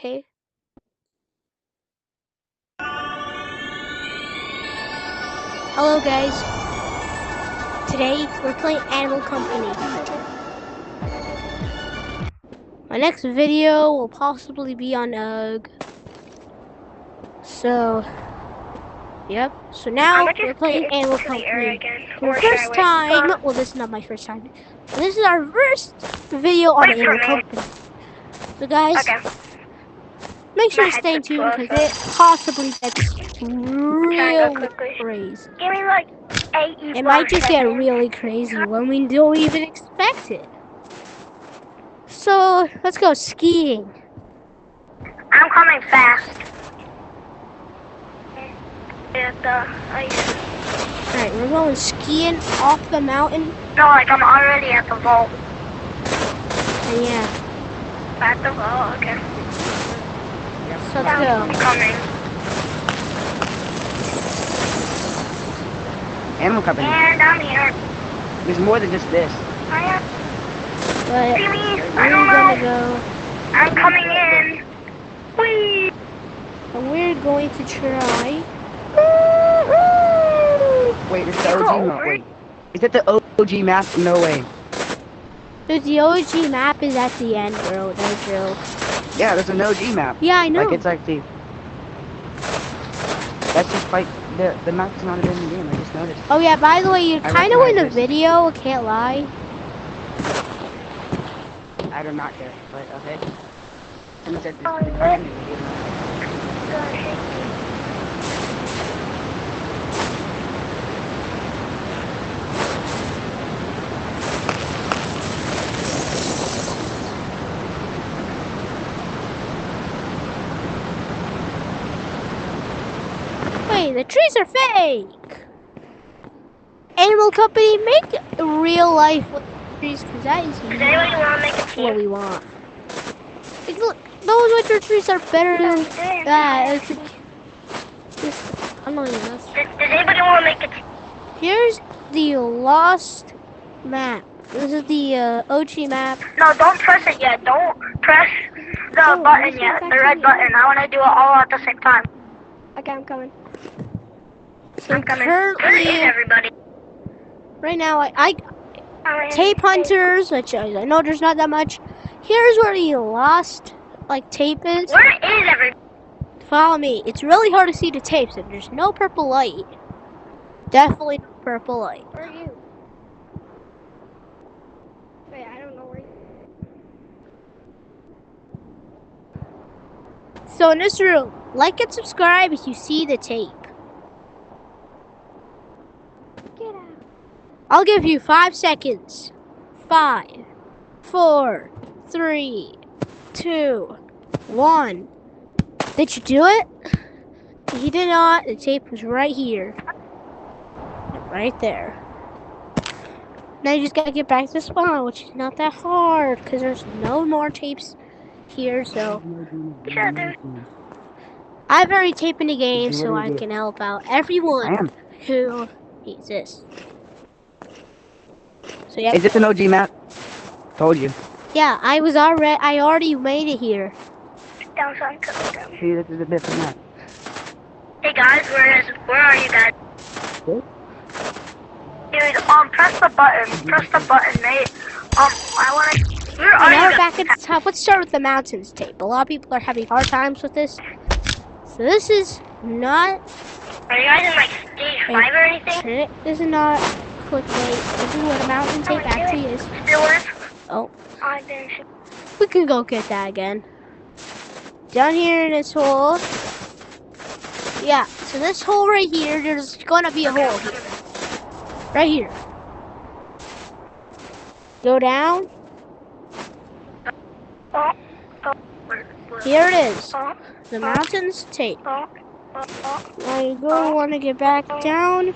okay? Hello guys. Today we're playing Animal Company. My next video will possibly be on UGG. So, yep. So now we're playing Animal Company. For the first time, well, this is not my first time. This is our first video on Animal Company. So guys, make sure to stay tuned because it possibly gets really crazy. Give me like 8 It might just get really crazy when we don't even expect it. So let's go skiing. I'm coming fast. At the ice. Alright, we're going skiing off the mountain. No, like I'm already at the vault. And yeah. At the vault, okay. So let's go. I'm coming. Animal Company. And I'm here. There's more than just this. I am. But Really? I we're don't gonna know. go. I'm coming in. Whee! And we're going to try. Wait, it's the OG map. Wait. Is that the OG map? No way. Dude, the OG map is at the end, bro. No joke. Yeah, there's an OG map. Yeah, I know. Like it's like the. That's just like the map is not even in the game. I just noticed. Oh yeah, by the way, you I kind of win a recognize this. video. I can't lie. I do not care, but okay. Someone said this. Oh, the what? content is video. Wait, the trees are fake. Animal Company, make real life with trees, because that is Does anybody want to make a what team? we want. Like, look, those winter trees are better than that. I'm not even Does anybody want to make a team? Here's the lost map. This is the OG map. No, don't press it yet. Don't press the button yet. The red button. I want to do it all at the same time. Okay, I'm coming. So I'm coming. Where is currently, everybody? right now, I tape hunters, which I know there's not that much. Here's where the lost tape is. Where is everybody? Follow me. It's really hard to see the tapes, and there's no purple light. Definitely no purple light. Where are you? Wait, I don't know where you. So in this room, like and subscribe if you see the tape. Get out. I'll give you 5 seconds. 5, 4, 3, 2, 1. Did you do it? If you did not, the tape was right here. Right there. Now you just gotta get back to spawn, which is not that hard, because there's no more tapes here, so. Yeah, dude. I've already taped in the game, so I can help out everyone who needs this. So yeah. Is this an OG map? Told you. Yeah, I already made it here. Down, son. Down. See, this is a different map. Hey guys, where are you guys? What? Dude, press the button. Press the button, mate. I wanna. Where So are now you we're guys? back at the top. Let's start with the mountains tape. A lot of people are having hard times with this. So this is not. Are you guys in like stage 5 or anything? This is not clickbait. This is what a mountain tape actually is. Still is? Oh, I didn't. we can go get that again. Down here in this hole. Yeah, so this hole right here, there's gonna be a hole here. Right here. Go down. Here it is. The mountains tape. Now you're going to want to get back down.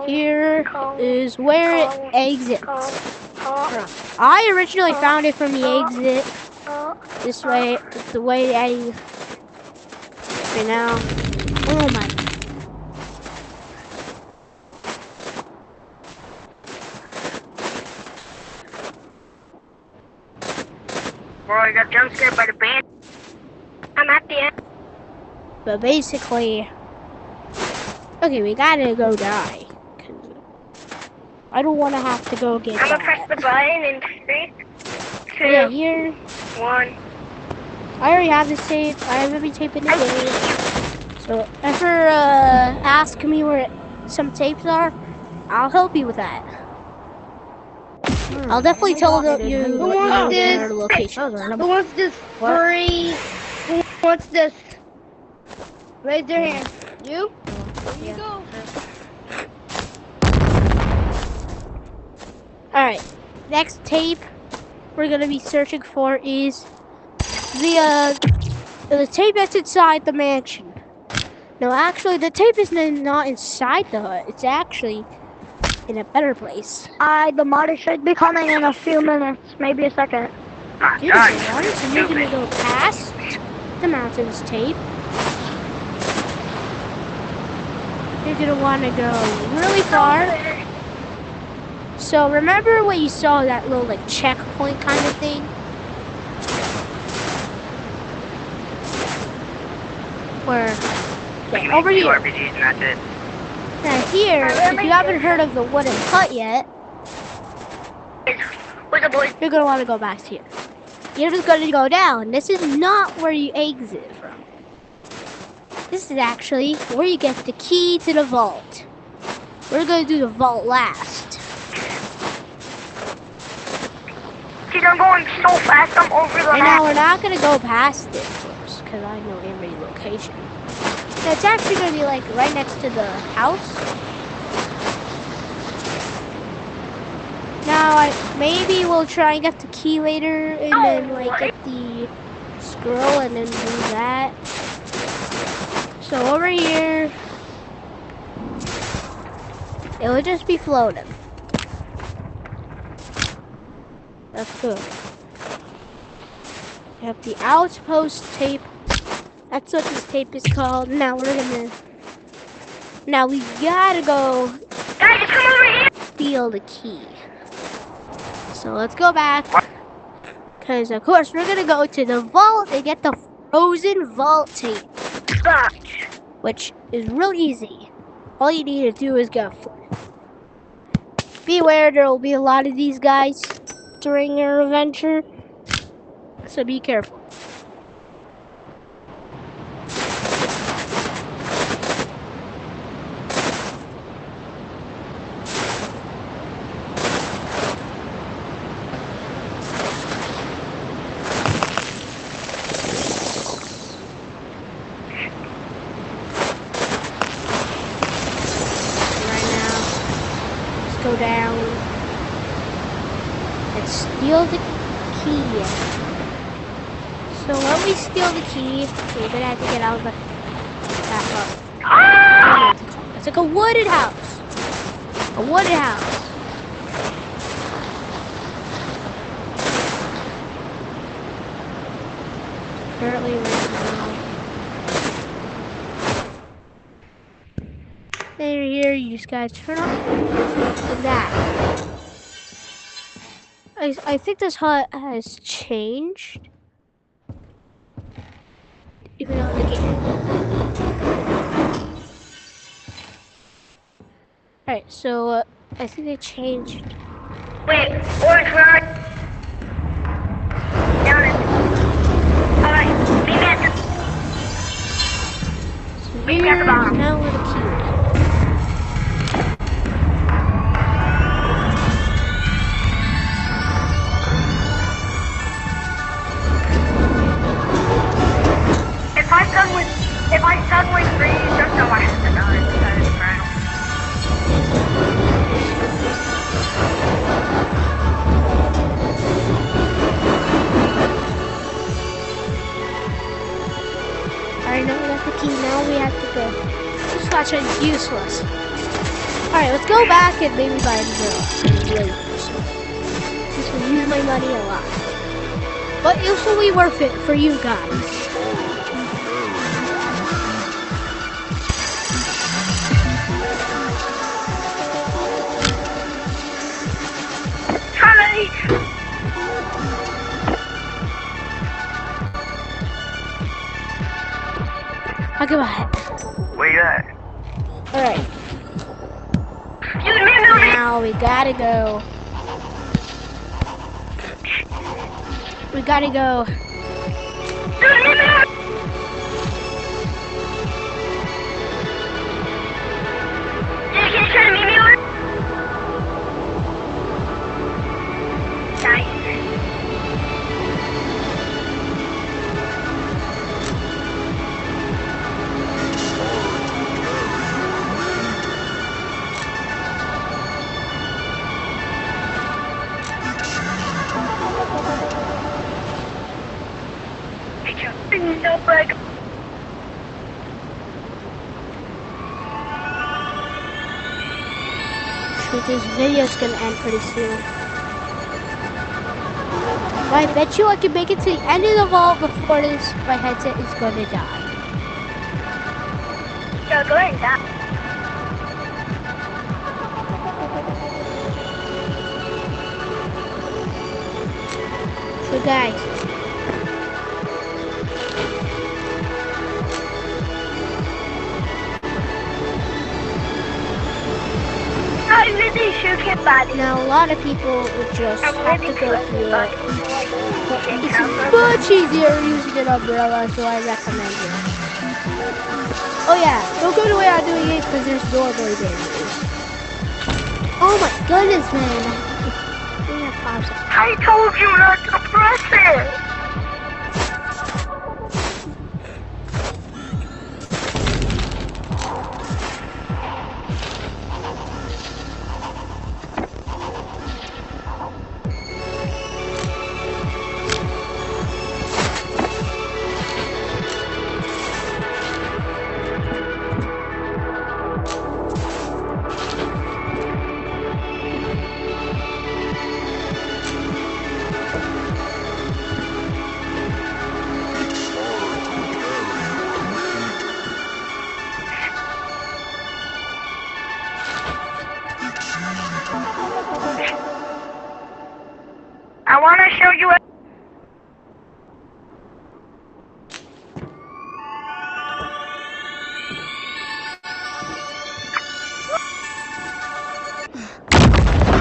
Here is where it exits. I originally found it from the exit. This way, the way I. Right now. Oh my. Bro, I got jump scared by the band. I'm at the end. But basically, okay, we gotta go die. 'Cause I don't want to have to go get I'm gonna press got. the button in 3, 2, Yeah, here, 1. I already have this tape. I have every tape in the game. So, ever ask me where some tapes are, I'll help you with that. I'll definitely tell you Who wants their this? location. Who wants this free? Who wants this? Raise their hand. You? Here you go. Alright, next tape we're gonna be searching for is the tape that's inside the mansion. No, actually, the tape is not inside the hut. It's actually in a better place. The modder should be coming in a few minutes, maybe a second. Beautiful water, so you're gonna go past the mountains tape. You're gonna wanna go really far. So remember when you saw that little like checkpoint kind of thing? Where, yeah, over here. RPGs and that's it. Now here, if you haven't heard of the wooden hut yet, Where's the boys? you're gonna wanna go back here. You're just gonna go down. This is not where you exit from. This is actually where you get the key to the vault. We're gonna do the vault last. Dude, I'm going so fast, I'm over the And now map. we're not gonna go past it first, because I know every location. So it's actually gonna be like right next to the house. Now maybe we'll try and get the key later and then like get the scroll and then do that. So over here, it will just be floating. That's good. You have the outpost tape. That's what this tape is called. Now we gotta go Guys, come over here! steal the key. So let's go back. Because of course we're gonna go to the vault and get the frozen vault tape. Fuck. Which is real easy. All you need to do is go for it. Beware, there will be a lot of these guys during your adventure, so be careful. Go down and steal the key. So when we steal the key, we're gonna have to get out of that house. It's like a wooded house. A wooded house. Apparently right now. Then here, you just gotta turn on like that. I think this hut has changed. Even though the game. Alright, so I think they changed. Wait, orange, where are you? Down it. Alright, meet me at the... So Meet me at the bottom. now where the key is. If I suddenly freeze, just know I have to die because it's brown. Alright, now we got the key. Now we have to go. This flashlight is useless. Alright, let's go back and maybe buy a later. This will use my money a lot. But it will be worth it for you guys. Okay, bye. Where you at? Alright, You need me. now we gotta go. We gotta go. Can you try to meet me over? Nice. No break. Shoot, this video's gonna end pretty soon. I bet you I can make it to the end of the vault before my headset is gonna die. Yeah, go ahead and die. So guys, I'm busy shooting body. now a lot of people would just I'm have to ready go to through it. body. It's much easier using an umbrella, so I recommend it. Oh yeah, don't go the way I'm doing it because there's normally damages. Oh my goodness, man. We have 5 seconds. I told you not to press it. I want to show you.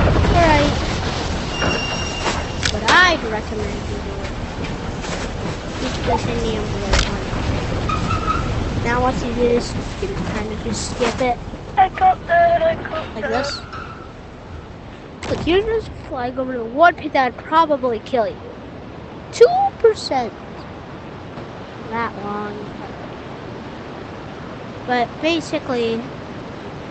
Alright. What I'd recommend you do is push in the umbrella one. Now once you do this, you can kind of just skip it I got that. I got like that. this. Look, you're just flying over to one pit that would probably kill you. 2%. That long. But basically,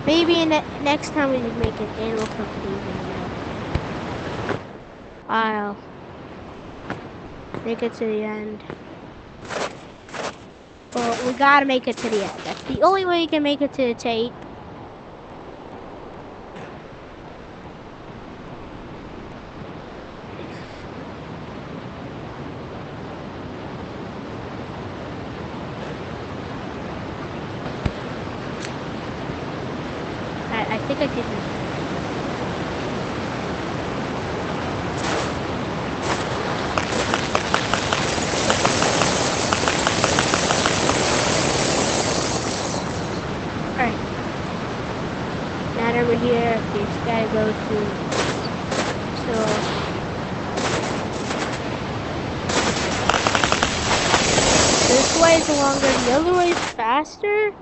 maybe next time we make an Animal Company video, I'll make it to the end. Well, we gotta make it to the end. That's the only way you can make it to the tape. I think I did. Alright. Now that we're here, we just gotta go to. So. This way is longer, the other way is faster,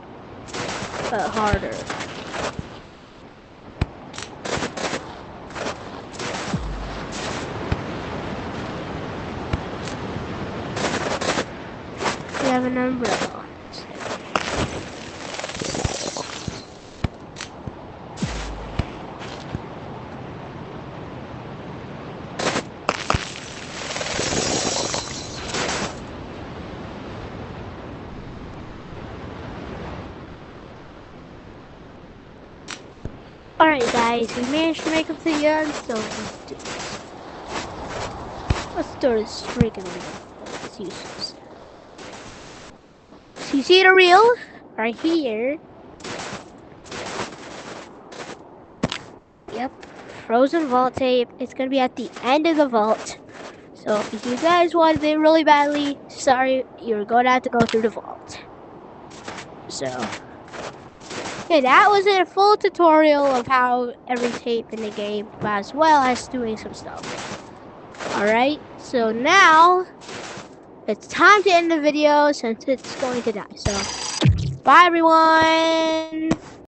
but harder. We have an umbrella. Alright guys, we managed to make it to the end, so let's do this. Let's throw this freaking window. It's useless. So you see the reel? Right here. Yep. Frozen vault tape. It's gonna be at the end of the vault. So if you guys wanted it really badly, sorry, you're gonna have to go through the vault. So, okay, that was a full tutorial of how every tape in the game, as well as doing some stuff. Alright, so now it's time to end the video since it's going to die. So, bye everyone!